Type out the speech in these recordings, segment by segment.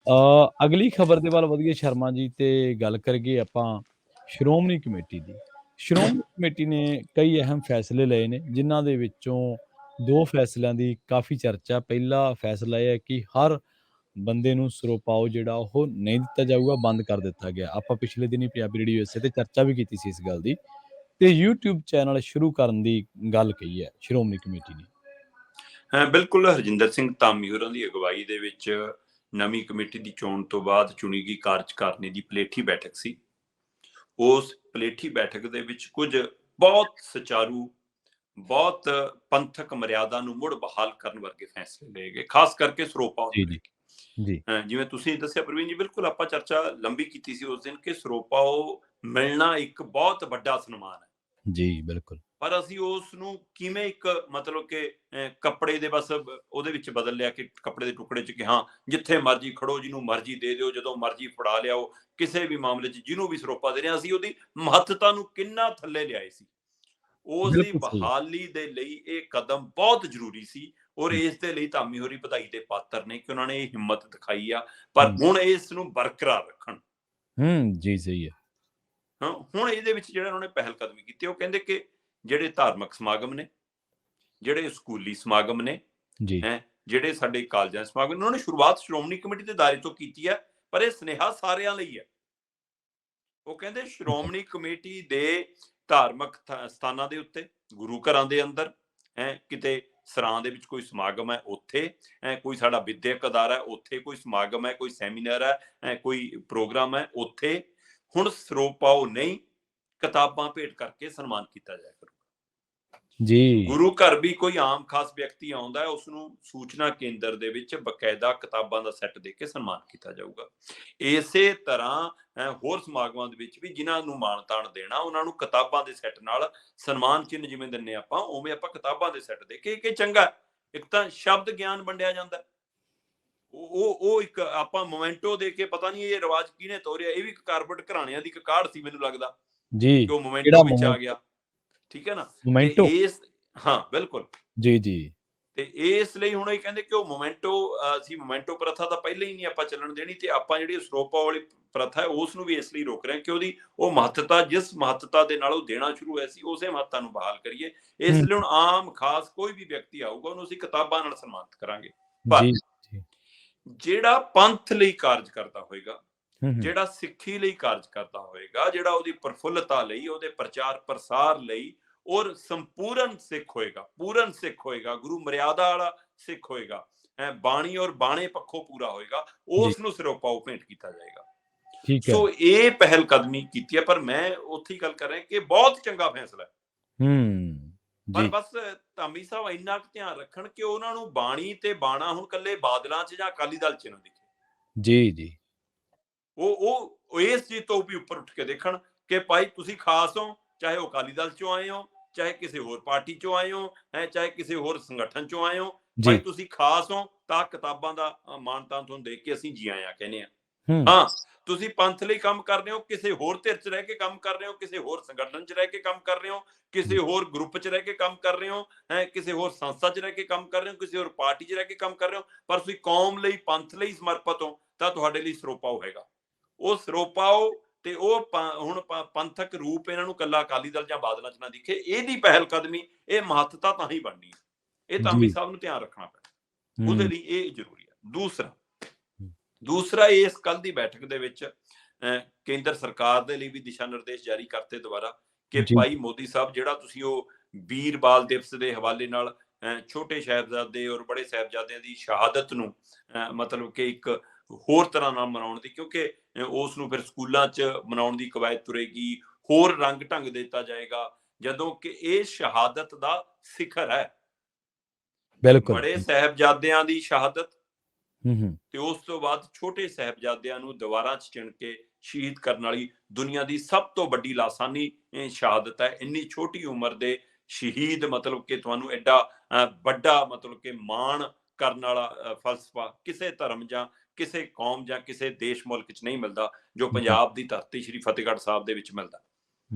ਅਗਲੀ ਖਬਰ ਦੇ ਵੱਲ ਵਧੀਏ ਸ਼ਰਮਾ ਜੀ, ਤੇ ਗੱਲ ਕਰੀਏ ਆਪਾਂ ਸ਼੍ਰੋਮਣੀ ਕਮੇਟੀ ਦੀ। ਸ਼੍ਰੋਮਣੀ ਕਮੇਟੀ ਨੇ ਕਈ ਅਹਿਮ ਫੈਸਲੇ ਲਏ ਨੇ, ਜਿਨ੍ਹਾਂ ਦੇ ਵਿੱਚੋਂ 2 ਫੈਸਲਿਆਂ ਦੀ ਕਾफ़ੀ ਚਰਚਾ। ਪਹਿਲਾ ਫੈਸਲਾ ਇਹ ਹੈ ਕਿ ਹਰ ਬੰਦੇ ਨੂੰ ਸਿਰੋਪਾਓ ਜਿਹੜਾ ਉਹ ਨਹੀਂ ਦਿੱਤਾ ਜਾਊਗਾ, ਬੰਦ ਕਰ ਦਿੱਤਾ ਗਿਆ। ਆਪਾਂ ਪਿਛਲੇ ਦਿਨੀਂ ਪੰਜਾਬੀ ਰੇਡੀਓ ਇਸੇ 'ਤੇ ਚਰਚਾ ਵੀ ਕੀਤੀ ਸੀ ਇਸ ਗੱਲ ਦੀ, ਤੇ YouTube ਚੈਨਲ ਸ਼ੁਰੂ ਕਰਨ ਦੀ ਗੱਲ ਕਹੀ ਹੈ ਸ਼੍ਰੋਮਣੀ ਕਮੇਟੀ ਨੇ। ਬਿਲਕੁਲ, ਹਰਜਿੰਦਰ ਸਿੰਘ ਧਾਮੀ ਹੋਰਾਂ ਦੀ ਅਗਵਾਈ ਦੇ ਵਿੱਚ ਨਵੀਂ ਕਮੇਟੀ ਦੀ ਚੋਣ ਤੋਂ ਬਾਅਦ ਚੁਣੀ ਗਈ ਕਾਰਜਕਾਰਨੀ ਦੀ ਪਲੇਠੀ ਬੈਠਕ ਸੀ। ਉਸ ਪਲੇਠੀ ਬੈਠਕ ਦੇ ਵਿੱਚ ਕੁਝ ਬਹੁਤ ਸੁਚਾਰੂ, ਬਹੁਤ ਪੰਥਕ ਮਰਿਆਦਾ ਨੂੰ ਮੁੜ ਬਹਾਲ ਕਰਨ ਵਰਗੇ ਫੈਸਲੇ ਲਏ ਗਏ, ਖਾਸ ਕਰਕੇ ਸਰੋਪਾਓ ਨੂੰ ਲੈ ਕੇ। ਜਿਵੇਂ ਤੁਸੀਂ ਦੱਸਿਆ ਪ੍ਰਵੀਨ ਜੀ, ਬਿਲਕੁਲ ਆਪਾਂ ਚਰਚਾ ਲੰਬੀ ਕੀਤੀ ਸੀ ਉਸ ਦਿਨ ਕਿ ਸਰੋਪਾਓ ਮਿਲਣਾ ਇੱਕ ਬਹੁਤ ਵੱਡਾ ਸਨਮਾਨ ਹੈ ਜੀ, ਬਿਲਕੁਲ। ਪਰ ਅਸੀਂ ਉਸ ਨੂੰ ਕਿਵੇਂ ਇੱਕ ਮਤਲਬ ਕਿ ਕੱਪੜੇ ਦੇ ਬਸ ਉਹਦੇ ਵਿੱਚ ਬਦਲ ਲਿਆ ਕਿ ਕੱਪੜੇ ਦੇ ਟੁਕੜੇ 'ਚ ਕਿ ਹਾਂ ਜਿੱਥੇ ਮਰਜ਼ੀ ਖੜੋ, ਜਿਹਨੂੰ ਮਰਜ਼ੀ ਦੇ ਦਿਓ, ਜਦੋਂ ਮਰਜ਼ੀ ਫੜਾ ਲਿਆਓ, ਕਿਸੇ ਵੀ ਮਾਮਲੇ 'ਚ ਜਿਹਨੂੰ ਵੀ ਸਰੋਪਾ ਦੇ ਰਹੇ, ਅਸੀਂ ਉਹਦੀ ਮਹੱਤਤਾ ਨੂੰ ਕਿੰਨਾ ਥੱਲੇ ਲਿਆਏ ਸੀ। ਉਸ ਦੀ ਬਹਾਲੀ ਦੇ ਲਈ ਇਹ ਕਦਮ ਬਹੁਤ ਜ਼ਰੂਰੀ ਸੀ, ਔਰ ਇਸ ਦੇ ਲਈ ਧਾਮੀ ਹੋਰੀ ਵਧਾਈ ਦੇ ਪਾਤਰ ਨੇ ਕਿ ਉਹਨਾਂ ਨੇ ਇਹ ਹਿੰਮਤ ਦਿਖਾਈ ਆ, ਪਰ ਹੁਣ ਇਸ ਨੂੰ ਬਰਕਰਾਰ ਰੱਖਣ। ਜੀ ਸਹੀ ਹੈ। ਹਾਂ, ਹੁਣ ਇਹਦੇ ਵਿੱਚ ਜਿਹੜਾ ਉਹਨਾਂ ਨੇ ਪਹਿਲ ਕਦਮੀ ਕੀਤੀ, ਉਹ ਕਹਿੰਦੇ ਕਿ ਜਿਹੜੇ ਧਾਰਮਿਕ ਸਮਾਗਮ ਨੇ, ਜਿਹੜੇ ਸਕੂਲੀ ਸਮਾਗਮ ਨੇ, ਜਿਹੜੇ ਸਾਡੇ ਕਾਲਜਾਂ ਸਮਾਗਮ ਨੇ, ਉਹਨਾਂ ਨੇ ਸ਼ੁਰੂਆਤ ਸ਼੍ਰੋਮਣੀ ਕਮੇਟੀ ਦੇ ਦਾਇਰੇ ਤੋਂ ਕੀਤੀ ਹੈ, ਪਰ ਇਹ ਸੁਨੇਹਾ ਸਾਰਿਆਂ ਲਈ ਹੈ। ਉਹ ਕਹਿੰਦੇ ਸ਼੍ਰੋਮਣੀ ਕਮੇਟੀ ਦੇ ਧਾਰਮਿਕ ਸਥਾਨਾਂ ਦੇ ਉੱਤੇ, ਗੁਰੂ ਘਰਾਂ ਦੇ ਅੰਦਰ, ਕਿਤੇ ਸਰਾਂ ਦੇ ਵਿੱਚ ਕੋਈ ਸਮਾਗਮ ਹੈ ਉੱਥੇ, ਕੋਈ ਸਾਡਾ ਵਿਦਿਅਕ ਅਦਾਰਾ ਹੈ ਉੱਥੇ ਕੋਈ ਸਮਾਗਮ ਹੈ, ਕੋਈ ਸੈਮੀਨਾਰ ਹੈ, ਕੋਈ ਪ੍ਰੋਗਰਾਮ ਹੈ ਉੱਥੇ ਹੁਣ ਸਰੋਪਾਓ ਨਹੀਂ, ਕਿਤਾਬਾਂ ਭੇਟ ਕਰਕੇ ਸਨਮਾਨ ਕੀਤਾ ਜਾਇਆ ਕਰੂਗਾ ਜੀ। ਗੁਰੂ ਘਰ ਵੀ ਕੋਈ ਆਮ ਖਾਸ ਵਿਅਕਤੀ ਆਉਂਦਾ ਹੈ, ਉਸਨੂੰ ਸੂਚਨਾ ਕੇਂਦਰ ਦੇ ਵਿੱਚ ਬਕਾਇਦਾ ਕਿਤਾਬਾਂ ਦਾ ਸੈੱਟ ਦੇ ਕੇ ਸਨਮਾਨ ਕੀਤਾ ਜਾਊਗਾ। ਇਸੇ ਤਰ੍ਹਾਂ ਹੋਰ ਸਮਾਗਮਾਂ ਦੇ ਵਿੱਚ ਵੀ ਜਿਨ੍ਹਾਂ ਨੂੰ ਮਾਣ ਤਾਣ ਦੇਣਾ, ਉਹਨਾਂ ਨੂੰ ਕਿਤਾਬਾਂ ਦੇ ਸੈੱਟ ਨਾਲ ਸਨਮਾਨ ਚਿੰਨ੍ਹ ਜਿਵੇਂ ਦਿੰਦੇ ਆਪਾਂ, ਉਵੇਂ ਆਪਾਂ ਕਿਤਾਬਾਂ ਦੇ ਸੈੱਟ ਦੇ ਕੇ, ਕਿ ਚੰਗਾ ਇੱਕ ਤਾਂ ਸ਼ਬਦ ਗਿਆਨ ਵੰਡਿਆ ਜਾਂਦਾ, ਉਹ ਇੱਕ ਆਪਾਂ ਮੋਮੈਂਟੋ ਦੇ ਕੇ, ਪਤਾ ਨਹੀਂ ਇਹ ਰਿਵਾਜ ਕਿਹਨੇ ਤੋਰਿਆ, ਇਹ ਵੀ ਇੱਕ ਕਾਰਬਟ ਘਰਾਣਿਆਂ ਦੀ ਇੱਕ ਕਾਢ ਸੀ ਮੈਨੂੰ ਲੱਗਦਾ ਜੀ, ਉਹ ਮੋਮੈਂਟੋ ਵਿੱਚ ਆ ਗਿਆ, ਠੀਕ ਹੈ ਨਾ। ਹਾਂ ਬਿਲਕੁਲ ਜੀ ਜੀ। ਤੇ ਇਸ ਲਈ ਹੁਣ ਇਹ ਕਹਿੰਦੇ ਕਿ ਉਹ ਮੋਮੈਂਟੋ, ਅਸੀਂ ਮੋਮੈਂਟੋ ਪ੍ਰਥਾ ਤਾਂ ਪਹਿਲਾਂ ਹੀ ਨਹੀਂ ਆਪਾਂ ਚੱਲਣ ਦੇਣੀ, ਤੇ ਆਪਾਂ ਜਿਹੜੀ ਸਰੋਪਾ ਵਾਲੀ ਪ੍ਰਥਾ ਹੈ ਉਸ ਨੂੰ ਵੀ ਇਸ ਲਈ ਰੋਕ ਰਹੇ ਹਾਂ ਕਿ ਉਹਦੀ ਉਹ ਮਹੱਤਤਾ, ਜਿਸ ਮਹੱਤਤਾ ਦੇ ਨਾਲ ਉਹ ਦੇਣਾ ਸ਼ੁਰੂ ਹੋਇਆ ਸੀ, ਉਸੇ ਮਹੱਤਤਾ ਨੂੰ ਬਹਾਲ ਕਰੀਏ। ਇਸ ਲਈ ਹੁਣ ਆਮ ਖਾਸ ਕੋਈ ਵੀ ਵਿਅਕਤੀ ਆਊਗਾ, ਉਹਨੂੰ ਅਸੀਂ ਕਿਤਾਬਾਂ ਨਾਲ ਸਨਮਾਨਿਤ ਕਰਾਂਗੇ। ਪਰ ਜਿਹੜਾ ਪੰਥ ਲਈ ਕਾਰਜ ਕਰਦਾ ਹੋਏਗਾ, ਜਿਹੜਾ ਸਿੱਖੀ ਲਈ ਕਾਰਜ ਕਰਦਾ ਹੋਏਗਾ, ਜਿਹੜਾ ਉਹਦੀ ਪ੍ਰਫੁੱਲਤਾ ਲਈ, ਉਹਦੇ ਪ੍ਰਚਾਰ ਪ੍ਰਸਾਰ ਲਈ, ਔਰ ਸੰਪੂਰਨ ਸਿੱਖ ਹੋਏਗਾ, ਪੂਰਨ ਸਿੱਖ ਹੋਏਗਾ, ਗੁਰੂ ਮਰਿਆਦਾ ਵਾਲਾ ਸਿੱਖ ਹੋਏਗਾ, ਬਾਣੀ ਔਰ ਬਾਣੇ ਪੱਖੋਂ ਪੂਰਾ ਹੋਏਗਾ, ਉਸ ਨੂੰ ਸਰੋਪਾਓ ਭੇਂਟ ਕੀਤਾ ਜਾਏਗਾ। ਸੋ ਇਹ ਪਹਿਲ ਕਦਮੀ ਕੀਤੀ ਹੈ, ਪਰ ਮੈਂ ਉੱਥੇ ਹੀ ਗੱਲ ਕਰ ਰਿਹਾ ਕਿ ਬਹੁਤ ਚੰਗਾ ਫੈਸਲਾ ਹੈ। ਪਰ ਬਸ ਧਾਮੀ ਸਾਹਿਬ ਇੰਨਾ ਕੁ ਧਿਆਨ ਰੱਖਣ ਕਿ ਉਹਨਾਂ ਨੂੰ ਬਾਣੀ ਤੇ ਬਾਣਾ ਹੁਣ ਕੱਲੇ ਬਾਦਲਾਂ 'ਚ ਜਾਂ ਅਕਾਲੀ ਦਲ 'ਚ ਨਾ ਦਿਖੇ ਜੀ ਜੀ। ਉਹ ਇਸ ਚੀਜ਼ ਤੋਂ ਵੀ ਉੱਪਰ ਉੱਠ ਕੇ ਦੇਖਣ ਕਿ ਭਾਈ ਤੁਸੀਂ ਖਾਸ ਹੋ, ਚਾਹੇ ਉਹ ਅਕਾਲੀ ਦਲ 'ਚੋਂ ਆਏ ਹੋ, ਚਾਹੇ ਕਿਸੇ ਹੋਰ ਪਾਰਟੀ 'ਚੋਂ ਆਏ ਹੋ, ਚਾਹੇ ਕਿਸੇ ਹੋਰ ਸੰਗਠਨ 'ਚੋਂ ਆਏ ਹੋ, ਭਾਈ ਤੁਸੀਂ ਖਾਸ ਹੋ ਤਾਂ ਕਿਤਾਬਾਂ ਦਾ ਮਾਣ-ਤਾਣ ਤੁਹਾਨੂੰ ਦੇਖ ਕੇ ਅਸੀਂ ਜੀ ਆਇਆਂ ਕਹਿੰਦੇ ਹਾਂ। ਹਾਂ, ਤੁਸੀਂ ਪੰਥ ਲਈ ਕੰਮ ਕਰ ਰਹੇ ਹੋ, ਕਿਸੇ ਹੋਰ ਧਿਰ 'ਚ ਰਹਿ ਕੇ ਕੰਮ ਕਰ ਰਹੇ ਹੋ, ਕਿਸੇ ਹੋਰ ਸੰਗਠਨ 'ਚ ਰਹਿ ਕੇ ਕੰਮ ਕਰ ਰਹੇ ਹੋ, ਕਿਸੇ ਹੋਰ ਗਰੁੱਪ 'ਚ ਰਹਿ ਕੇ ਕੰਮ ਕਰ ਰਹੇ ਹੋ, ਕਿਸੇ ਹੋਰ ਸੰਸਥਾ 'ਚ ਰਹਿ ਕੇ ਕੰਮ ਕਰ ਰਹੇ ਹੋ, ਕਿਸੇ ਹੋਰ ਪਾਰਟੀ 'ਚ ਰਹਿ ਕੇ ਕੰਮ ਕਰ ਰਹੇ ਹੋ, ਪਰ ਤੁਸੀਂ ਕੌਮ ਲਈ, ਪੰਥ ਲਈ ਸਮਰਪਿਤ ਹੋ, ਤਾਂ ਤੁਹਾਡੇ ਲਈ ਸਰੋਪਾਓ ਹੈਗਾ। ਉਹ ਸਰੋਪਾਓ ਤੇ ਉਹ ਹੁਣ ਪੰਥਕ ਰੂਪ ਇਹਨਾਂ ਨੂੰ ਕੱਲਾ ਅਕਾਲੀ ਦਲ ਜਾਂ ਬਾਦਲਾਂ 'ਚ ਨਾ ਦਿਖੇ, ਇਹਦੀ ਪਹਿਲ ਕਦਮੀ, ਇਹ ਮਹੱਤਤਾ ਤਾਂ ਹੀ ਬਣਨੀ ਹੈ। ਇਹ ਧਾਮੀ ਸਾਹਿਬ ਨੂੰ ਧਿਆਨ ਰੱਖਣਾ ਪੈਣਾ, ਉਹਦੇ ਲਈ ਇਹ ਜ਼ਰੂਰੀ ਹੈ। ਦੂਸਰਾ ਇਸ ਕੱਲ ਦੀ ਬੈਠਕ ਦੇ ਵਿੱਚ ਕੇਂਦਰ ਸਰਕਾਰ ਦੇ ਲਈ ਵੀ ਦਿਸ਼ਾ ਨਿਰਦੇਸ਼ ਜਾਰੀ ਕਰਤੇ ਦੁਬਾਰਾ ਕਿ ਭਾਈ ਮੋਦੀ ਸਾਹਿਬ, ਜਿਹੜਾ ਤੁਸੀਂ ਉਹ ਵੀਰ ਬਾਲ ਦਿਵਸ ਦੇ ਹਵਾਲੇ ਨਾਲ ਛੋਟੇ ਸਾਹਿਬਜ਼ਾਦੇ ਔਰ ਬੜੇ ਸਾਹਿਬਜ਼ਾਦਿਆਂ ਦੀ ਸ਼ਹਾਦਤ ਨੂੰ ਮਤਲਬ ਕਿ ਇੱਕ ਹੋਰ ਤਰ੍ਹਾਂ ਨਾਲ ਮਨਾਉਣ ਦੀ, ਕਿਉਂਕਿ ਉਸ ਨੂੰ ਫਿਰ ਸਕੂਲਾਂ 'ਚ ਮਨਾਉਣ ਦੀ ਕਵਾਇਦ ਤੁਰੇਗੀ, ਹੋਰ ਰੰਗ ਢੰਗ ਦਿੱਤਾ ਜਾਏਗਾ, ਜਦੋਂ ਕਿ ਇਹ ਸ਼ਹਾਦਤ ਦਾ ਸਿਖਰ ਹੈ। ਬੜੇ ਸਾਹਿਬਜ਼ਾਦਿਆਂ ਦੀ ਸ਼ਹਾਦਤ ਤੇ ਉਸ ਤੋਂ ਬਾਅਦ ਛੋਟੇ ਸਾਹਿਬਜ਼ਾਦਿਆਂ ਨੂੰ ਦੀਵਾਰਾਂ 'ਚ ਚਿਣ ਕੇ ਸ਼ਹੀਦ ਕਰਨ ਵਾਲੀ ਦੁਨੀਆ ਦੀ ਸਭ ਤੋਂ ਵੱਡੀ ਲਾਸਾਨੀ ਸ਼ਹਾਦਤ ਹੈ। ਇੰਨੀ ਛੋਟੀ ਉਮਰ ਦੇ ਸ਼ਹੀਦ, ਮਤਲਬ ਕਿ ਤੁਹਾਨੂੰ ਐਡਾ ਵੱਡਾ ਮਤਲਬ ਕਿ ਮਾਣ ਕਰਨ ਵਾਲਾ ਫਲਸਫਾ ਕਿਸੇ ਧਰਮ ਜਾਂ ਕਿਸੇ ਕੌਮ ਜਾਂ ਕਿਸੇ ਦੇਸ਼ ਮੁਲਕ 'ਚ ਨਹੀਂ ਮਿਲਦਾ, ਜੋ ਪੰਜਾਬ ਦੀ ਧਰਤੀ ਸ਼੍ਰੀ ਫਤਿਹਗੜ੍ਹ ਸਾਹਿਬ ਦੇ ਵਿੱਚ ਮਿਲਦਾ।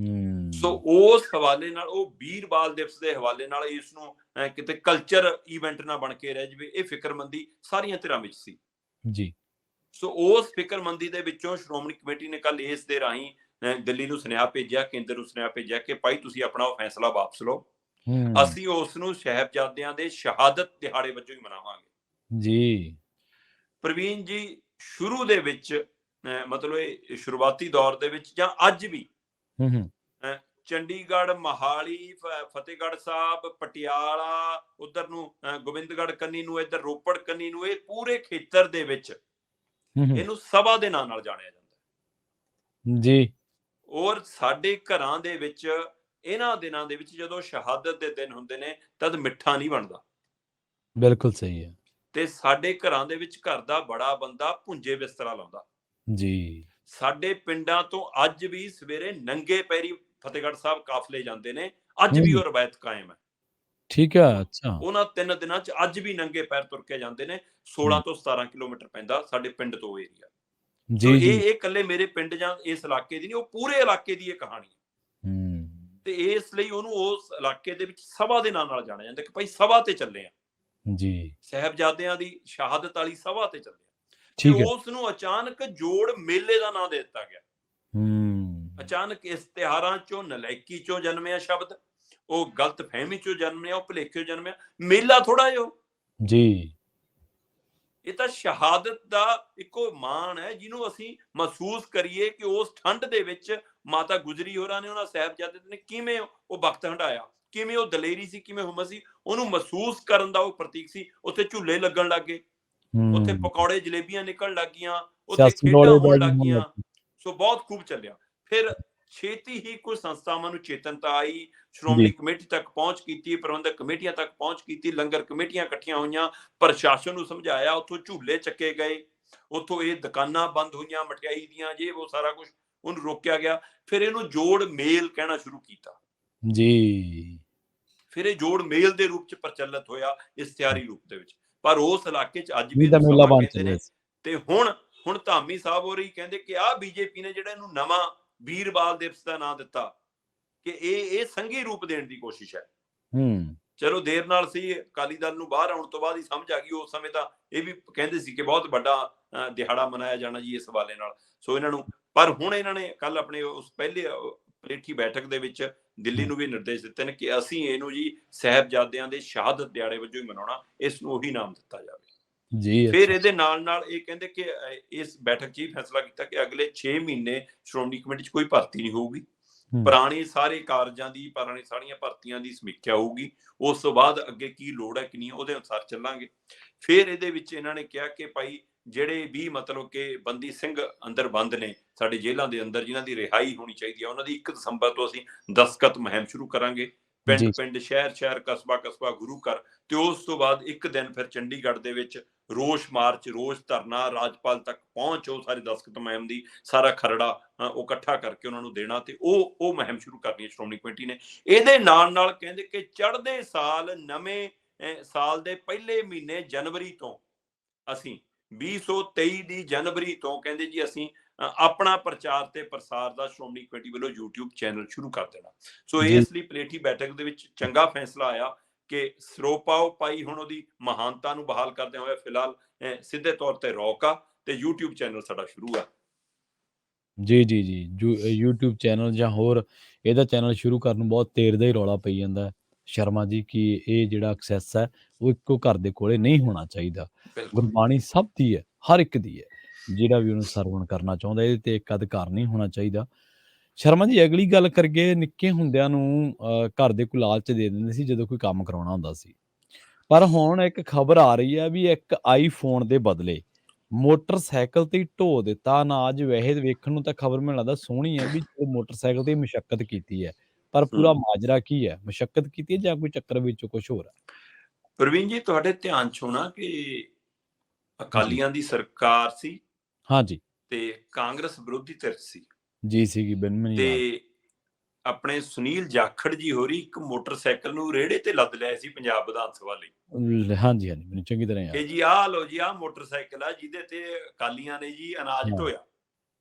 ਸੋ ਉਸ ਹਵਾਲੇ ਨਾਲ, ਉਹ ਵੀਰ ਬਾਲ ਦਿਵਸ ਦੇ ਹਵਾਲੇ ਨਾਲ ਇਸ ਨੂੰ ਕਿਤੇ ਕਲਚਰ ਈਵੈਂਟ ਨਾ ਬਣ ਕੇ ਰਹਿ ਜਾਵੇ, ਇਹ ਫਿਕਰਮੰਦੀ ਸਾਰੀਆਂ ਧਿਰਾਂ ਵਿੱਚ ਸੀ ਜੀ। ਸੋ ਉਸ ਫਿਕਰਮੰਦੀ ਦੇ ਵਿੱਚੋਂ ਸ਼੍ਰੋਮਣੀ ਕਮੇਟੀ ਨੇ ਕੱਲ ਇਸ ਦੇ ਰਾਹੀਂ ਦਿੱਲੀ ਨੂੰ ਸੁਨੇਹਾ ਭੇਜਿਆ, ਕੇਂਦਰ ਨੂੰ ਸੁਨੇਹਾ ਭੇਜਿਆ ਕਿ ਭਾਈ ਤੁਸੀਂ ਆਪਣਾ ਉਹ ਫੈਸਲਾ ਵਾਪਸ ਲਓ, ਅਸੀਂ ਉਸ ਨੂੰ ਸਾਹਿਬਜ਼ਾਦਿਆਂ ਦੇ ਸ਼ਹਾਦਤ ਦਿਹਾੜੇ ਵਜੋਂ ਹੀ ਮਨਾਵਾਂਗੇ ਜੀ। ਪ੍ਰਵੀਨ ਜੀ, ਸ਼ੁਰੂ ਦੇ ਵਿੱਚ ਮਤਲਬ ਇਹ ਸ਼ੁਰੂਆਤੀ ਦੌਰ ਦੇ ਵਿੱਚ ਜਾਂ ਅੱਜ ਵੀ ਚੰਡੀਗੜ੍ਹ, ਮਹਾਲੀ, ਫਤਿਹਗੜ੍ਹ ਸਾਹਿਬ, ਪਟਿਆਲਾ, ਉਧਰ ਨੂੰ ਗੋਬਿੰਦਗੜ੍ਹ ਕੰਨੀ ਨੂੰ, ਇੱਧਰ ਰੋਪੜ ਕੰਨੀ ਨੂੰ, ਇਹ ਪੂਰੇ ਖੇਤਰ ਦੇ ਵਿੱਚ ਇਹਨੂੰ ਸਭਾ ਦੇ ਨਾਂ ਨਾਲ ਜਾਣਿਆ ਜਾਂਦਾ ਜੀ। ਔਰ ਸਾਡੇ ਘਰਾਂ ਦੇ ਵਿੱਚ ਇਹਨਾਂ ਦਿਨਾਂ ਦੇ ਵਿੱਚ ਜਦੋਂ ਸ਼ਹਾਦਤ ਦੇ ਦਿਨ ਹੁੰਦੇ ਨੇ ਤਦ ਮਿੱਠਾ ਨਹੀਂ ਬਣਦਾ। ਬਿਲਕੁਲ ਸਹੀ ਹੈ। ਤੇ ਸਾਡੇ ਘਰਾਂ ਦੇ ਵਿੱਚ ਘਰ ਦਾ ਬੜਾ ਬੰਦਾ ਭੁੰਜੇ ਬਿਸਤਰਾ ਲਾਉਂਦਾ ਜੀ। ਸਾਡੇ ਪਿੰਡਾਂ ਤੋਂ ਅੱਜ ਵੀ ਸਵੇਰੇ ਨੰਗੇ ਪੈਰੀ ਫਤਿਹਗੜ੍ਹ ਸਾਹਿਬ ਕਾਫਲੇ ਜਾਂਦੇ ਨੇ, ਅੱਜ ਵੀ ਉਹ ਰਵਾਇਤ ਕਾਇਮ ਹੈ। ਠੀਕ ਹੈ। ਅੱਛਾ। ਉਹਨਾਂ 3 ਦਿਨਾਂ ਚ ਅੱਜ ਵੀ ਨੰਗੇ ਪੈਰ ਤੁਰ ਕੇ ਜਾਂਦੇ ਨੇ। 16 ਤੋਂ 17 ਕਿਲੋਮੀਟਰ ਪੈਂਦਾ ਸਾਡੇ ਪਿੰਡ ਤੋਂ ਏਰੀਆ। ਜੀ ਜੀ। ਇਹ ਇਕੱਲੇ ਮੇਰੇ ਪਿੰਡ ਜਾਂ ਇਸ ਇਲਾਕੇ ਦੀ ਨਹੀਂ, ਉਹ ਪੂਰੇ ਇਲਾਕੇ ਦੀ ਇਹ ਕਹਾਣੀ ਹੈ। ਤੇ ਇਸ ਲਈ ਉਹਨੂੰ ਉਸ ਇਲਾਕੇ ਦੇ ਵਿੱਚ ਸਭਾ ਦੇ ਨਾਂ ਨਾਲ ਜਾਣਿਆ ਜਾਂਦਾ ਕਿ ਭਾਈ ਸਭਾ ਤੇ ਚੱਲੇ ਆ ਜੀ, ਸਾਹਿਬਜ਼ਾਦਿਆਂ ਦੀ ਸ਼ਹਾਦਤ ਵਾਲੀ ਸਭਾ ਤੇ ਚੱਲੇ ਆ। ਠੀਕ ਹੈ। ਉਸ ਨੂੰ ਅਚਾਨਕ ਜੋੜ ਮੇਲੇ ਦਾ ਨਾਂ ਦੇ ਦਿੱਤਾ ਗਿਆ। ਅਚਾਨਕ ਇਸ਼ਤਿਹਾਰਾਂ ਚੋਂ, ਨਲਾਇਕੀ ਚੋਂ ਜਨਮਿਆ ਸ਼ਬਦ, ਉਹ ਗਲਤ ਫਹਿਮੀ ਚੋਂ ਜਨਮਿਆ, ਉਹ ਭੁਲੇਖੇ ਚੋਂ ਜਨਮਿਆ। ਮੇਲਾ ਥੋੜਾ ਜਿਹਾ ਜੀ। ਇਹ ਤਾਂ ਸ਼ਹਾਦਤ ਦਾ ਇੱਕੋ ਮਾਣ ਹੈ ਜਿਹਨੂੰ ਅਸੀਂ ਮਹਿਸੂਸ ਕਰੀਏ ਕਿ ਉਸ ਠੰਡ ਦੇ ਵਿੱਚ ਮਾਤਾ ਗੁਜਰੀ ਹੋਰਾਂ ਨੇ, ਉਹਨਾਂ ਸਾਹਿਬਜ਼ਾਦੇ ਨੇ ਕਿਵੇਂ ਉਹ ਵਕਤ ਹੰਢਾਇਆ, ਕਿਵੇਂ ਉਹ ਦਲੇਰੀ ਸੀ, ਕਿਵੇਂ ਹਿੰਮਤ ਸੀ, ਉਹਨੂੰ ਮਹਿਸੂਸ ਕਰਨ ਦਾ ਉਹ ਪ੍ਰਤੀਕ ਸੀ। ਉੱਥੇ ਝੂਲੇ ਲੱਗਣ ਲੱਗ ਗਏ, ਉੱਥੇ ਪਕੌੜੇ ਜਲੇਬੀਆਂ ਨਿਕਲਣ ਲੱਗ ਗਈਆਂ, ਉੱਥੇ ਖੇਡਾਂ ਹੋਣ ਲੱਗ ਗਈਆਂ। ਸੋ ਬਹੁਤ ਖੂਬ ਚੱਲਿਆ। ਫਿਰ ਛੇਤੀ ਹੀ ਕੁਝ ਸੰਸਥਾਵਾਂ ਨੂੰ ਚੇਤਨਤਾ ਆਈ, ਸ਼੍ਰੋਮਣੀ ਕਮੇਟੀ ਤੱਕ ਪਹੁੰਚ ਕੀਤੀ, ਪ੍ਰਬੰਧਕ ਕਮੇਟੀਆਂ ਤੱਕ ਪਹੁੰਚ ਕੀਤੀ, ਲੰਗਰ ਕਮੇਟੀਆਂ ਇਕੱਠੀਆਂ ਹੋਈਆਂ, ਪ੍ਰਸ਼ਾਸਨ ਨੂੰ ਸਮਝਾਇਆ, ਉੱਥੋਂ ਝੂਲੇ ਚੱਕੇ ਗਏ, ਉੱਥੋਂ ਇਹ ਦੁਕਾਨਾਂ ਬੰਦ ਹੋਈਆਂ ਮਠਿਆਈ ਦੀਆਂ, ਜੇ ਉਹ ਸਾਰਾ ਕੁਝ ਉਹਨੂੰ ਰੋਕਿਆ ਗਿਆ। ਫਿਰ ਇਹਨੂੰ ਜੋੜ ਮੇਲ ਕਹਿਣਾ ਸ਼ੁਰੂ ਕੀਤਾ ਜੀ। ਫਿਰ ਇਹ ਜੋੜ ਮੇਲ ਦੇ ਰੂਪ ਚ ਪ੍ਰਚਲਿਤ ਹੋਇਆ, ਇਸ਼ਤਿਹਾਰੀ ਰੂਪ ਦੇ ਵਿੱਚ। ਪਰ ਉਸ ਇਲਾਕੇ ਚ ਅੱਜ ਵੀ ਸਭਾ ਕਹਿੰਦੇ ਨੇ। ਤੇ ਹੁਣ ਧਾਮੀ ਸਾਹਿਬ ਹੋ ਰਹੀ ਕਹਿੰਦੇ ਕਿ ਆਹ ਬੀਜੇਪੀ ਨੇ ਜਿਹੜਾ ਇਹਨੂੰ ਨਵਾਂ ਵੀਰਬਾਲ ਦਿਵਸ ਦਾ ਨਾਂ ਦਿੱਤਾ ਕਿ ਇਹ ਸੰਘੀ ਰੂਪ ਦੇਣ ਦੀ ਕੋਸ਼ਿਸ਼ ਹੈ। ਚਲੋ ਦੇਰ ਨਾਲ ਸੀ, ਅਕਾਲੀ ਦਲ ਨੂੰ ਬਾਹਰ ਆਉਣ ਤੋਂ ਬਾਅਦ ਹੀ ਸਮਝ ਆ ਗਈ। ਉਸ ਸਮੇਂ ਤਾਂ ਇਹ ਵੀ ਕਹਿੰਦੇ ਸੀ ਕਿ ਬਹੁਤ ਵੱਡਾ ਦਿਹਾੜਾ ਮਨਾਇਆ ਜਾਣਾ ਜੀ ਇਸ ਹਵਾਲੇ ਨਾਲ। ਸੋ ਇਹਨਾਂ ਨੂੰ, ਪਰ ਹੁਣ ਇਹਨਾਂ ਨੇ ਕੱਲ ਆਪਣੇ ਉਸ ਪਹਿਲੇ ਪਲੇਠੀ ਬੈਠਕ ਦੇ ਵਿੱਚ ਦਿੱਲੀ ਨੂੰ ਵੀ ਨਿਰਦੇਸ਼ ਦਿੱਤੇ ਨੇ ਕਿ ਅਸੀਂ ਇਹਨੂੰ ਜੀ ਸਾਹਿਬਜ਼ਾਦਿਆਂ ਦੇ ਸ਼ਹਾਦਤ ਦਿਹਾੜੇ ਵਜੋਂ ਹੀ ਮਨਾਉਣਾ, ਇਸ ਨੂੰ ਉਹੀ ਨਾਮ ਦਿੱਤਾ ਜਾਵੇ ਜੀ। ਫਿਰ ਇਹਦੇ ਨਾਲ ਇਹ ਕਹਿੰਦੇ ਕਿ ਇਸ ਬੈਠਕ 'ਚ ਹੀ ਫੈਸਲਾ ਕੀਤਾ ਕਿ ਅਗਲੇ 6 ਮਹੀਨੇ ਸ਼੍ਰੋਮਣੀ ਕਮੇਟੀ 'ਚ ਕੋਈ ਭਰਤੀ ਨਹੀਂ ਹੋਊਗੀ। ਪੁਰਾਣੇ ਸਾਰੇ ਕਾਰਜਾਂ ਦੀ, ਪੁਰਾਣੀ ਸਾਰੀਆਂ ਭਰਤੀਆਂ ਦੀ ਸਮੀਖਿਆ ਹੋਊਗੀ। ਉਸ ਤੋਂ ਬਾਅਦ ਅੱਗੇ ਕੀ ਲੋੜ ਹੈ ਕਿ ਨਹੀਂ, ਉਹਦੇ ਅਨੁਸਾਰ ਚੱਲਾਂਗੇ। ਫਿਰ ਇਹਦੇ ਵਿੱਚ ਇਹਨਾਂ ਨੇ ਕਿਹਾ ਕਿ ਭਾਈ ਜਿਹੜੇ ਵੀ ਮਤਲਬ ਕਿ ਬੰਦੀ ਸਿੰਘ ਅੰਦਰ ਬੰਦ ਨੇ ਸਾਡੇ ਜੇਲ੍ਹਾਂ ਦੇ ਅੰਦਰ, ਜਿਨ੍ਹਾਂ ਦੀ ਰਿਹਾਈ ਹੋਣੀ ਚਾਹੀਦੀ ਹੈ, ਉਹਨਾਂ ਦੀ 1 ਦਸੰਬਰ ਤੋਂ ਅਸੀਂ ਦਸਤਖਤ ਮੁਹਿੰਮ ਸ਼ੁਰੂ ਕਰਾਂਗੇ। ਪਿੰਡ ਸ਼ਹਿਰ ਕਸਬਾ ਗੁਰੂ ਘਰ। ਤੇ ਉਸ ਤੋਂ ਬਾਅਦ 1 ਦਿਨ ਫਿਰ ਚੰਡੀਗੜ੍ਹ ਦੇ ਵਿੱਚ ਰੋਸ ਮਾਰਚ, ਰੋਸ ਧਰਨਾ, ਰਾਜਪਾਲ ਤੱਕ ਪਹੁੰਚ, ਉਹ ਸਾਰੀ ਦਸਤਖਤ ਮੁਹਿੰਮ ਦੀ ਸਾਰਾ ਖਰੜਾ ਉਹ ਇਕੱਠਾ ਕਰਕੇ ਉਹਨਾਂ ਨੂੰ ਦੇਣਾ ਤੇ ਉਹ ਮੁਹਿੰਮ ਸ਼ੁਰੂ ਕਰਨੀ ਹੈ ਸ਼੍ਰੋਮਣੀ ਕਮੇਟੀ ਨੇ। ਇਹਦੇ ਨਾਲ ਕਹਿੰਦੇ ਕਿ ਚੜ੍ਹਦੇ ਸਾਲ, ਨਵੇਂ ਸਾਲ ਦੇ ਪਹਿਲੇ ਮਹੀਨੇ ਜਨਵਰੀ ਤੋਂ, ਅਸੀਂ 2023 ਦੀ ਜਨਵਰੀ ਤੋਂ ਕਹਿੰਦੇ ਜੀ ਅਸੀਂ ਆਪਣਾ ਪ੍ਰਚਾਰ ਤੇ ਪ੍ਰਸਾਰ ਦਾ ਸ਼੍ਰੋਮਣੀ ਕਮੇਟੀ ਵੱਲੋਂ YouTube ਚੈਨਲ ਸ਼ੁਰੂ ਕਰ ਦੇਣਾ। ਸੋ ਇਸ ਲਈ ਪਲੇਠੀ ਬੈਠਕ ਦੇ ਵਿੱਚ ਚੰਗਾ ਫੈਸਲਾ ਆਇਆ ਕਿ ਸਰੋਪਾਓ ਪਾਈ ਹੁਣ ਉਹਦੀ ਮਹਾਨਤਾ ਨੂੰ ਬਹਾਲ ਕਰਦੇ ਹੋਏ ਫਿਲਹਾਲ ਸਿੱਧੇ ਤੌਰ ਤੇ ਰੋਕ ਆ ਤੇ YouTube ਚੈਨਲ ਸਾਡਾ ਸ਼ੁਰੂ ਆ ਜੀ। YouTube ਚੈਨਲ ਜਾਂ ਹੋਰ ਇਹਦਾ ਚੈਨਲ ਸ਼ੁਰੂ ਕਰਨ ਨੂੰ ਬਹੁਤ ਦੇਰ ਦਾ ਹੀ ਰੌਲਾ ਪਈ ਜਾਂਦਾ ਸ਼ਰਮਾ ਜੀ ਕਿ ਇਹ ਜਿਹੜਾ ਐਕਸੈਸ ਹੈ ਉਹ ਇੱਕੋ ਘਰ ਦੇ ਕੋਲੇ ਨਹੀਂ ਹੋਣਾ ਚਾਹੀਦਾ। ਗੁਰਬਾਣੀ ਸਭ ਦੀ ਹੈ, ਹਰ ਇੱਕ ਦੀ ਹੈ। ਜਿਹੜਾ ਵੀ ਉਹਨੂੰ ਸਰਵਣ ਕਰਨਾ ਚਾਹੁੰਦਾ, ਇਹਦੇ ਤੇ ਇੱਕ ਅਧਿਕਾਰ ਨਹੀਂ ਹੋਣਾ ਚਾਹੀਦਾ। ਸ਼ਰਮਾ ਜੀ, ਅਗਲੀ ਗੱਲ ਕਰੀਏ, ਨਿੱਕੇ ਹੁੰਦਿਆਂ ਨੂੰ ਘਰ ਦੇ ਕੋਈ ਲਾਲਚ ਦੇ ਦਿੰਦੇ ਸੀ ਜਦੋਂ ਕੋਈ ਕੰਮ ਕਰਾਉਣਾ ਹੁੰਦਾ ਸੀ। ਪਰ ਹੁਣ ਇੱਕ ਖਬਰ ਆ ਰਹੀ ਹੈ ਵੀ ਇੱਕ ਆਈਫੋਨ ਦੇ ਬਦਲੇ ਮੋਟਰਸਾਈਕਲ ਤੇ ਢੋ ਦਿੱਤਾ ਅਨਾਜ। ਵੈਸੇ ਵੇਖਣ ਨੂੰ ਤਾਂ ਖਬਰ ਮੈਨੂੰ ਲੱਗਦਾ ਸੋਹਣੀ ਹੈ ਵੀ ਮੋਟਰਸਾਈਕਲ ਤੇ ਮੁਸ਼ੱਕਤ ਕੀਤੀ ਹੈ, ਪਰ ਪੂਰਾ ਮਾਜਰਾ ਕੀ ਹੈ? ਮੁਸ਼ੱਕਤ ਕੀਤੀ ਹੈ ਜਾਂ ਕੋਈ ਚੱਕਰ ਵਿੱਚ ਕੁਝ ਹੋਰ ਹੈ? ਪ੍ਰਵੀਨ ਜੀ, ਤੁਹਾਡੇ ਧਿਆਨ ਚ ਹੋਣਾ ਕਿ ਅਕਾਲੀਆਂ ਦੀ ਸਰਕਾਰ ਸੀ। ਹਾਂਜੀ। ਤੇ ਕਾਂਗਰਸ ਵਿਰੋਧੀ ਧਿਰ ਸੀ ਜੀ, ਸੀਗੀ ਬਿਲਕੁਲ। ਤੇ ਆਪਣੇ ਸੁਨੀਲ ਜਾਖੜ ਜੀ ਹੋਰੀ ਇੱਕ ਮੋਟਰਸਾਈਕਲ ਨੂੰ ਰੇੜੇ ਤੇ ਲੱਦ ਲਿਆ ਸੀ ਪੰਜਾਬ ਵਿਧਾਨ ਸਭਾ ਲਈ। ਹਾਂਜੀ, ਮੈਨੂੰ ਚੰਗੀ ਤਰ੍ਹਾਂ ਯਾਦ ਕਿ ਜੀ ਆਹ ਲੋ ਜੀ, ਆਹ ਮੋਟਰਸਾਈਕਲ ਆ ਜਿਹਦੇ ਤੇ ਅਕਾਲੀਆਂ ਨੇ ਜੀ ਅਨਾਜ ਢੋਇਆ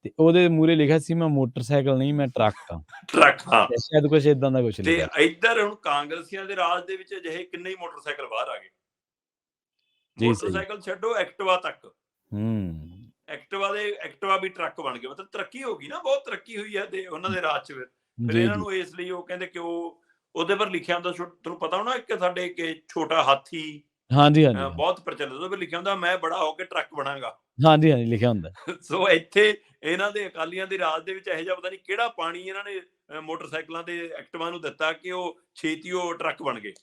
ਤੇ ਉਹਦੇ ਮੂਹਰੇ ਲਿਖਿਆ ਸੀ ਮੈਂ ਮੋਟਰਸਾਈਕਲ ਨਹੀਂ, ਮੈਂ ਟਰੱਕ ਹਾਂ। ਸ਼ਾਇਦ ਕੁਝ ਇਦਾਂ ਦਾ ਕੁਝ ਲਿਖਿਆ। ਤੇ ਇੱਧਰ ਹੁਣ ਕਾਂਗਰਸੀਆਂ ਦੇ ਰਾਜ ਦੇ ਵਿੱਚ ਅਜਿਹੇ ਕਿੰਨੇ ਹੀ ਮੋਟਰਸਾਈਕਲ ਬਾਹਰ ਆ ਗਏ। ਮੋਟਰਸਾਈਕਲ ਛੱਡੋ, ਐਕਟਿਵਾ ਤੱਕ ਐਕਟਿਵਾ ਵੀ ਟਰੱਕ ਬਣ ਗਏ, ਮਤਲਬ ਤਰੱਕੀ ਹੋ ਗਈ ਨਾ, ਬਹੁਤ ਤਰੱਕੀ ਹੋਈ ਹੈ ਤੇ ਉਹਨਾਂ ਦੇ ਰਾਜ 'ਚ ਫਿਰ ਜੀ, ਇਹਨਾਂ ਜੀ। ਨੂੰ ਇਸ ਲਈ ਉਹ ਕਹਿੰਦੇ ਕਿ ਉਹ ਉਹਦੇ ਪਰ ਲਿਖਿਆ ਹੁੰਦਾ, ਤੁਹਾਨੂੰ ਪਤਾ ਹੋਣਾ ਕਿ ਸਾਡੇ ਕਿ ਛੋਟਾ ਹਾਥੀ ਹਾਂਜੀ, ਹਾਂਜੀ, ਹਾਂ। ਬਹੁਤ ਪ੍ਰਚਲਿਤ, ਉਹਦੇ ਪਰ ਲਿਖਿਆ ਹੁੰਦਾ ਮੈਂ ਬੜਾ ਹੋ ਕੇ ਟਰੱਕ ਬਣਾਂਗਾ। ਹਾਂਜੀ, ਹਾਂਜੀ, ਲਿਖਿਆ ਹੁੰਦਾ। ਸੋ ਇੱਥੇ ਇਹਨਾਂ ਦੇ ਅਕਾਲੀਆਂ ਦੇ ਰਾਜ ਦੇ ਵਿੱਚ ਇਹੋ ਜਿਹਾ ਪਤਾ ਨਹੀਂ ਕਿਹੜਾ ਪਾਣੀ ਇਹਨਾਂ ਨੇ ਮੋਟਰਸਾਈਕਲਾਂ ਤੇ ਐਕਟਿਵਾ ਨੂੰ ਦਿੱਤਾ ਕਿ ਉਹ ਛੇਤੀ ਉਹ ਟਰੱਕ ਬਣ ਗਏ।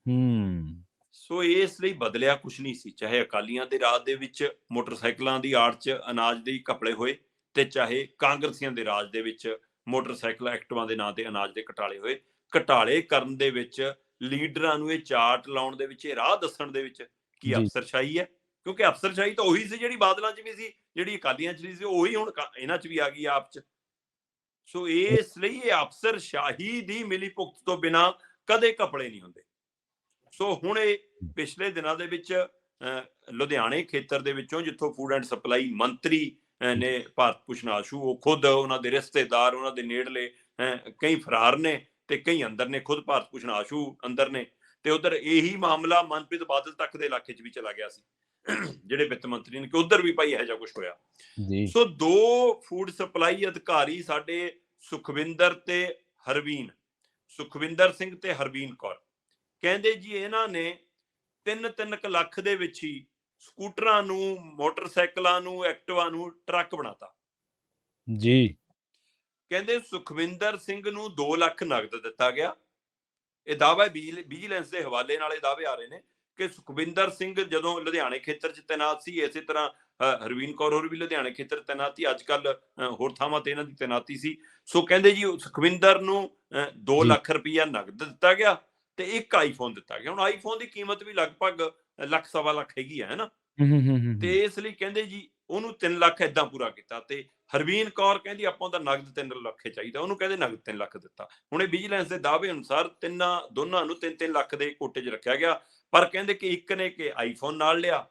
ਹੂੰ। ਸੋ ਇਸ ਲਈ ਬਦਲਿਆ ਕੁਛ ਨਹੀਂ ਸੀ, ਚਾਹੇ ਅਕਾਲੀਆਂ ਦੇ ਰਾਜ ਦੇ ਵਿੱਚ ਮੋਟਰਸਾਈਕਲਾਂ ਦੀ ਆੜ 'ਚ ਅਨਾਜ ਦੇ ਘਪਲੇ ਹੋਏ ਤੇ ਚਾਹੇ ਕਾਂਗਰਸੀਆਂ ਦੇ ਰਾਜ ਦੇ ਵਿੱਚ ਮੋਟਰਸਾਈਕਲ ਐਕਟਿਵਾ ਦੇ ਨਾਂ ਤੇ ਅਨਾਜ ਦੇ ਘਟਾਲੇ ਹੋਏ। ਘਟਾਲੇ ਕਰਨ ਦੇ ਵਿੱਚ, ਲੀਡਰਾਂ ਨੂੰ ਇਹ ਚਾਰਟ ਲਾਉਣ ਦੇ ਵਿੱਚ, ਇਹ ਰਾਹ ਦੱਸਣ ਦੇ ਵਿੱਚ ਕੀ ਜੀ। ਅਫਸਰਸ਼ਾਹੀ ਹੈ, ਕਿਉਂਕਿ ਅਫਸਰਸ਼ਾਹੀ ਤਾਂ ਉਹੀ ਸੀ ਜਿਹੜੀ ਬਾਦਲਾਂ 'ਚ ਵੀ ਸੀ, ਜਿਹੜੀ ਅਕਾਲੀਆਂ 'ਚ ਵੀ ਸੀ, ਉਹੀ ਹੁਣ ਇਹਨਾਂ 'ਚ ਵੀ ਆ ਗਈ ਆਪ 'ਚ। ਸੋ ਇਸ ਲਈ ਇਹ ਅਫਸਰਸ਼ਾਹੀ ਦੀ ਮਿਲੀ ਭੁਗਤ ਤੋਂ ਬਿਨਾਂ ਕਦੇ ਘਪਲੇ ਨਹੀਂ ਹੁੰਦੇ। ਸੋ ਹੁਣ ਇਹ ਪਿਛਲੇ ਦਿਨਾਂ ਦੇ ਵਿੱਚ ਲੁਧਿਆਣੇ ਖੇਤਰ ਦੇ ਵਿੱਚੋਂ, ਜਿੱਥੋਂ ਫੂਡ ਐਂਡ ਸਪਲਾਈ ਮੰਤਰੀ ਨੇ ਭਾਰਤ ਭੂਸ਼ਣ ਆਸ਼ੂ, ਉਹ ਖੁਦ, ਉਹਨਾਂ ਦੇ ਰਿਸ਼ਤੇਦਾਰ, ਉਹਨਾਂ ਦੇ ਨੇੜਲੇ ਕਈ ਫਰਾਰ ਨੇ ਤੇ ਕਈ ਅੰਦਰ ਨੇ, ਖੁਦ ਭਾਰਤ ਭੂਸ਼ਣ ਆਸ਼ੂ ਅੰਦਰ ਨੇ। ਤੇ ਉਧਰ ਇਹੀ ਮਾਮਲਾ ਮਨਪ੍ਰੀਤ ਬਾਦਲ ਤੱਕ ਦੇ ਇਲਾਕੇ 'ਚ ਵੀ ਚਲਾ ਗਿਆ ਸੀ, ਜਿਹੜੇ ਵਿੱਤ ਮੰਤਰੀ ਨੇ, ਕਿ ਉਧਰ ਵੀ ਭਾਈ ਇਹੋ ਜਿਹਾ ਕੁਝ ਹੋਇਆ। ਜੀ। ਸੋ ਦੋ ਫੂਡ ਸਪਲਾਈ ਅਧਿਕਾਰੀ ਸਾਡੇ ਸੁਖਵਿੰਦਰ ਸਿੰਘ ਤੇ ਹਰਬੀਨ ਕੌਰ, ਕਹਿੰਦੇ ਜੀ ਇਹਨਾਂ ਨੇ 3 ਲੱਖ ਦੇ ਵਿੱਚ ਹੀ ਸਕੂਟਰਾਂ ਨੂੰ, ਮੋਟਰਸਾਈਕਲਾਂ ਨੂੰ, ਐਕਟਿਵਾ ਨੂੰ ਟਰੱਕ ਬਣਾਤਾ। ਜੀ। ਕਹਿੰਦੇ ਸੁਖਵਿੰਦਰ ਸਿੰਘ ਨੂੰ 2 ਲੱਖ ਨਗਦ ਦਿੱਤਾ ਗਿਆ। ਇਹ ਦਾਅਵਾ ਵਿਜੀਲੈਂਸ ਦੇ ਹਵਾਲੇ ਨਾਲ ਇਹ ਦਾਅਵੇ ਆ ਰਹੇ ਨੇ ਕਿ ਸੁਖਵਿੰਦਰ ਸਿੰਘ ਜਦੋਂ ਲੁਧਿਆਣੇ ਖੇਤਰ 'ਚ ਤੈਨਾਤ ਸੀ, ਇਸੇ ਤਰ੍ਹਾਂ ਹਰਵੀਨ ਕੌਰ ਹੋਰ ਵੀ ਲੁਧਿਆਣੇ ਖੇਤਰ ਤੈਨਾਤ ਸੀ, ਅੱਜ ਕੱਲ ਹੋਰ ਥਾਵਾਂ ਤੇ ਇਹਨਾਂ ਦੀ ਤੈਨਾਤੀ ਸੀ। ਸੋ ਕਹਿੰਦੇ ਜੀ ਸੁਖਵਿੰਦਰ ਨੂੰ 2 ਲੱਖ ਰੁਪਈਆ ਨਗਦ ਦਿੱਤਾ ਗਿਆ ਤੇ ਇੱਕ ਆਈਫੋਨ ਦਿੱਤਾ ਗਿਆ। ਹੁਣ ਆਈਫੋਨ ਦੀ ਕੀਮਤ ਵੀ ਲਗਭਗ ਲੱਖ ਸਵਾ ਲੱਖ ਹੈਗੀ ਹੈ ਨਾ, ਤੇ ਇਸ ਲਈ ਕਹਿੰਦੇ ਜੀ ਉਹਨੂੰ 3 ਲੱਖ ਏਦਾਂ ਪੂਰਾ ਕੀਤਾ। ਤੇ ਹਰਵੀਨ ਕੌਰ ਕਹਿੰਦੀ ਆਪਾਂ ਤਾਂ ਨਗਦ 3 ਲੱਖ ਚਾਹੀਦਾ, ਉਹਨੂੰ ਕਹਿੰਦੇ ਨਗਦ 3 ਲੱਖ ਦਿੱਤਾ। ਹੁਣ ਇਹ ਵਿਜੀਲੈਂਸ ਦੇ ਦਾਅਵੇ ਅਨੁਸਾਰ ਦੋਨਾਂ ਨੂੰ 3-3 ਲੱਖ ਦੇ ਕੋਟੇ 'ਚ ਰੱਖਿਆ ਗਿਆ, ਪਰ ਕਹਿੰਦੇ ਕਿ ਇੱਕ ਨੇ ਕਿ ਆਈਫੋਨ ਨਾਲ ਲਿਆ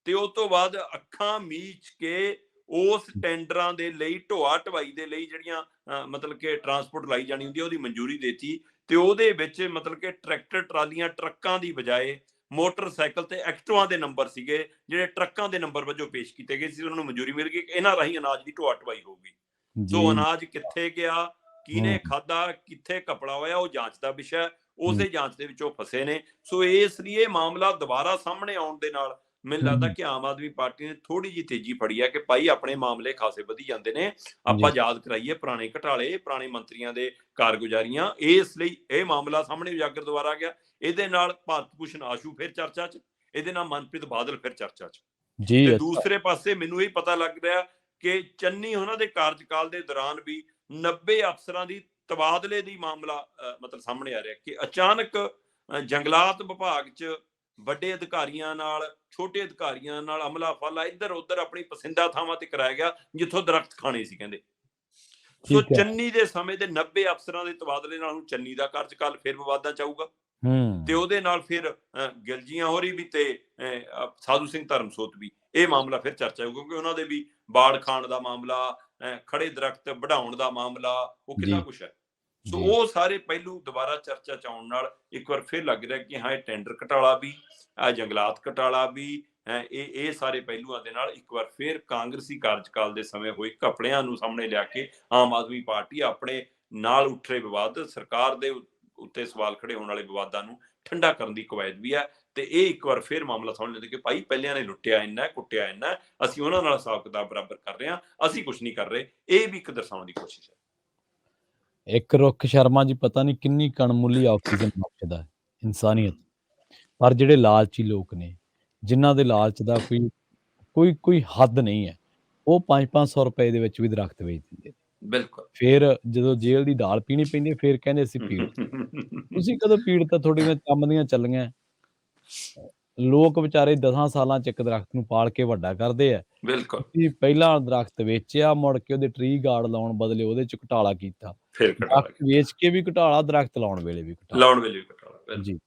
ਤੇ ਉਸ ਤੋਂ ਬਾਅਦ ਅੱਖਾਂ ਮੀਚ ਕੇ ਉਸ ਟੈਂਡਰਾਂ ਦੇ ਲਈ, ਢੋਆ ਢਵਾਈ ਦੇ ਲਈ, ਜਿਹੜੀਆਂ ਮਤਲਬ ਕਿ ਟਰਾਂਸਪੋਰਟ ਲਾਈ ਜਾਣੀ ਹੁੰਦੀ ਹੈ, ਉਹਦੀ ਮਨਜ਼ੂਰੀ ਦੇਤੀ। ਤੇ ਉਹਦੇ ਵਿੱਚ ਮਤਲਬ ਕਿ ਟਰੈਕਟਰ ਟਰਾਲੀਆਂ, ਟਰੱਕਾਂ ਦੀ ਬਜਾਏ ਮੋਟਰਸਾਈਕਲ ਤੇ ਐਕਟਿਵਾ ਦੇ ਨੰਬਰ ਸੀਗੇ ਜਿਹੜੇ ਟਰੱਕਾਂ ਦੇ ਨੰਬਰ ਵਜੋਂ ਪੇਸ਼ ਕੀਤੇ ਗਏ ਸੀ, ਉਹਨਾਂ ਨੂੰ ਮਨਜ਼ੂਰੀ ਮਿਲ ਗਈ ਕਿ ਇਹਨਾਂ ਰਾਹੀਂ ਅਨਾਜ ਦੀ ਢੋਆ ਢਵਾਈ ਹੋਊਗੀ। ਸੋ ਅਨਾਜ ਕਿੱਥੇ ਗਿਆ, ਕਿਹਨੇ ਖਾਧਾ, ਕਿੱਥੇ ਘਪਲਾ ਹੋਇਆ, ਉਹ ਜਾਂਚ ਦਾ ਵਿਸ਼ਾ, ਉਸੇ ਜਾਂਚ ਦੇ ਵਿੱਚ ਉਹ ਫਸੇ ਨੇ। ਸੋ ਇਸ ਲਈ ਇਹ ਮਾਮਲਾ ਦੁਬਾਰਾ ਸਾਹਮਣੇ ਆਉਣ ਦੇ ਨਾਲ ਮੈਨੂੰ ਲੱਗਦਾ ਕਿ ਆਮ ਆਦਮੀ ਪਾਰਟੀ ਨੇ ਥੋੜੀ ਜਿਹੀ ਤੇਜ਼ੀ ਫੜੀ ਹੈ ਕਿ ਭਾਈ ਆਪਣੇ ਮਾਮਲੇ ਖਾਸੇ ਵਧੀ ਜਾਂਦੇ ਨੇ, ਆਪਾਂ ਯਾਦ ਕਰਾਈਏ ਪੁਰਾਣੇ ਘਟਾਲੇ, ਪੁਰਾਣੇ ਮੰਤਰੀਆਂ ਦੇ ਕਾਰਗੁਜ਼ਾਰੀਆਂ। ਇਸ ਲਈ ਇਹ ਮਾਮਲਾ ਸਾਹਮਣੇ ਉਜਾਗਰ ਦੁਬਾਰਾ ਆ ਗਿਆ। ਇਹਦੇ ਨਾਲ ਭਾਰਤ ਭੂਸ਼ਣ ਆਸ਼ੂ ਫਿਰ ਚਰਚਾ 'ਚ, ਇਹਦੇ ਨਾਲ ਮਨਪ੍ਰੀਤ ਬਾਦਲ ਫਿਰ ਚਰਚਾ 'ਚ। ਤੇ ਦੂਸਰੇ ਪਾਸੇ ਮੈਨੂੰ ਇਹ ਪਤਾ ਲੱਗ ਰਿਹਾ ਕਿ ਚੰਨੀ ਉਹਨਾਂ ਦੇ ਕਾਰਜਕਾਲ ਦੇ ਦੌਰਾਨ ਵੀ 90 ਅਫਸਰਾਂ ਦੀ ਤਬਾਦਲੇ ਦੀ ਮਾਮਲਾ ਮਤਲਬ ਸਾਹਮਣੇ ਆ ਰਿਹਾ ਕਿ ਅਚਾਨਕ ਜੰਗਲਾਤ ਵਿਭਾਗ 'ਚ ਵੱਡੇ ਅਧਿਕਾਰੀਆਂ ਨਾਲ, ਛੋਟੇ ਅਧਿਕਾਰੀਆਂ ਨਾਲ ਅਮਲਾ ਫਾਲਾ ਇੱਧਰ ਉੱਧਰ ਆਪਣੀ ਪਸੰਦਾ ਥਾਵਾਂ ਤੇ ਕਰਾਇਆ ਗਿਆ ਜਿੱਥੋਂ ਦਰਖਤ ਖਾਣੇ ਸੀ ਕਹਿੰਦੇ। ਸੋ ਚੰਨੀ ਦੇ ਸਮੇਂ ਦੇ 90 ਅਫਸਰਾਂ ਦੇ ਤਬਾਦਲੇ ਨਾਲ ਹੁਣ ਚੰਨੀ ਦਾ ਕਾਰਜਕਾਲ ਫਿਰ ਵਿਵਾਦਾਂ 'ਚ ਆਊਗਾ ਤੇ ਉਹਦੇ ਨਾਲ ਫਿਰ ਗਿਲਜੀਆਂ ਹੋਰੀ ਵੀ ਤੇ ਸਾਧੂ ਸਿੰਘ ਧਰਮਸੋਤ ਵੀ, ਇਹ ਮਾਮਲਾ ਫਿਰ ਚਰਚਾ ਹੋਊ ਕਿਉਂਕਿ ਉਹਨਾਂ ਦੇ ਵੀ ਬਾੜ ਖਾਣ ਦਾ ਮਾਮਲਾ, ਖੜੇ ਦਰਖਤ ਵਢਾਉਣ ਦਾ ਮਾਮਲਾ, ਉਹ ਕਿੰਨਾ ਕੁਛ ਹੈ। ਸੋ ਉਹ ਸਾਰੇ ਪਹਿਲੂ ਦੁਬਾਰਾ ਚਰਚਾ 'ਚ ਆਉਣ ਨਾਲ ਇੱਕ ਵਾਰ ਫਿਰ ਲੱਗ ਰਿਹਾ ਕਿ ਹਾਂ ਇਹ ਟੈਂਡਰ ਘਟਾਲਾ ਵੀ, ਜੰਗਲਾਤ ਘਟਾਲਾ ਵੀ, ਇਹ ਸਾਰੇ ਪਹਿਲੂਆਂ ਦੇ ਨਾਲ ਇੱਕ ਵਾਰ ਫਿਰ ਕਾਂਗਰਸੀ ਕਾਰਜਕਾਲ ਦੇ ਸਮੇਂ ਹੋਏ ਘਪਲਿਆਂ ਨੂੰ ਸਾਹਮਣੇ ਲਿਆ ਕੇ ਆਮ ਆਦਮੀ ਪਾਰਟੀ ਆਪਣੇ ਨਾਲ ਉੱਠ ਰਹੇ ਵਿਵਾਦ, ਸਰਕਾਰ ਦੇ ਉੱਤੇ ਸਵਾਲ ਖੜੇ ਹੋਣ ਵਾਲੇ ਵਿਵਾਦਾਂ ਨੂੰ ਠੰਡਾ ਕਰਨ ਦੀ ਕਵਾਇਦ ਵੀ ਹੈ। ਤੇ ਇਹ ਇੱਕ ਵਾਰ ਫਿਰ ਮਾਮਲਾ ਸਾਹਮਣੇ ਲਿਆਉਂਦੇ ਕਿ ਭਾਈ ਪਹਿਲਿਆਂ ਨੇ ਲੁੱਟਿਆ ਇੰਨਾ, ਕੁੱਟਿਆ ਇੰਨਾ, ਅਸੀਂ ਉਹਨਾਂ ਨਾਲ ਹਿਸਾਬ ਕਿਤਾਬ ਬਰਾਬਰ ਕਰ ਰਹੇ ਹਾਂ, ਅਸੀਂ ਕੁਝ ਨਹੀਂ ਕਰ ਰਹੇ। ਇਹ ਵੀ ਇੱਕ ਦਰਸਾਉਣ ਦੀ ਕੋਸ਼ਿਸ਼ ਹੈ। ਇੱਕ ਰੁੱਖ ਸ਼ਰਮਾ ਜੀ ਪਤਾ ਨਹੀਂ ਕਿੰਨੀ ਕਣਮੁੱਲੀ ਆਕਸੀਜਨ ਬਖਸ਼ਦਾ ਹੈ ਇਨਸਾਨੀਅਤ, ਪਰ ਜਿਹੜੇ ਲਾਲਚੀ ਲੋਕ ਨੇ, ਜਿਨ੍ਹਾਂ ਦੇ ਲਾਲਚ ਦਾ ਕੋਈ ਹੱਦ ਨਹੀਂ ਹੈ, ਉਹ 500-500 ਰੁਪਏ ਦੇ ਵਿੱਚ ਵੀ ਦਰਖਤ ਵੇਚ ਦਿੰਦੇ ਨੇ। ਬਿਲਕੁਲ। ਫਿਰ ਜਦੋਂ ਜੇਲ੍ਹ ਦੀ ਦਾਲ ਪੀਣੀ ਪੈਂਦੀ ਹੈ ਫਿਰ ਕਹਿੰਦੇ ਅਸੀਂ ਪੀੜਤ। ਤੁਸੀਂ ਕਦੋਂ ਪੀੜਤ? ਤੁਹਾਡੀਆਂ ਕੰਮ ਦੀਆਂ ਚੱਲੀਆਂ। ਲੋਕ ਵਿਚਾਰੇ 10 ਸਾਲਾਂ 'ਚ ਇੱਕ ਦਰਖਤ ਨੂੰ ਪਾਲ ਕੇ ਵੱਡਾ ਕਰਦੇ ਆ। ਬਿਲਕੁਲ। ਤੁਸੀਂ ਪਹਿਲਾਂ ਦਰਖਤ ਵੇਚਿਆ, ਮੁੜ ਕੇ ਉਹਦੇ ਟਰੀ ਗਾਰਡ ਲਾਉਣ ਬਦਲੇ ਉਹਦੇ 'ਚ ਘਟਾਲਾ ਕੀਤਾ। ਫਿਰ ਘਟਾਲਾ ਦਰਖਤ ਵੇਚ ਕੇ ਵੀ ਘਟਾਲਾ, ਦਰਖਤ ਲਾਉਣ ਵੇਲੇ ਵੀ ਘਟਾਲਾ। ਲਾਉਣ ਵੇਲੇ ਵੀ ਘਟਾਲਾ। ਜੀ।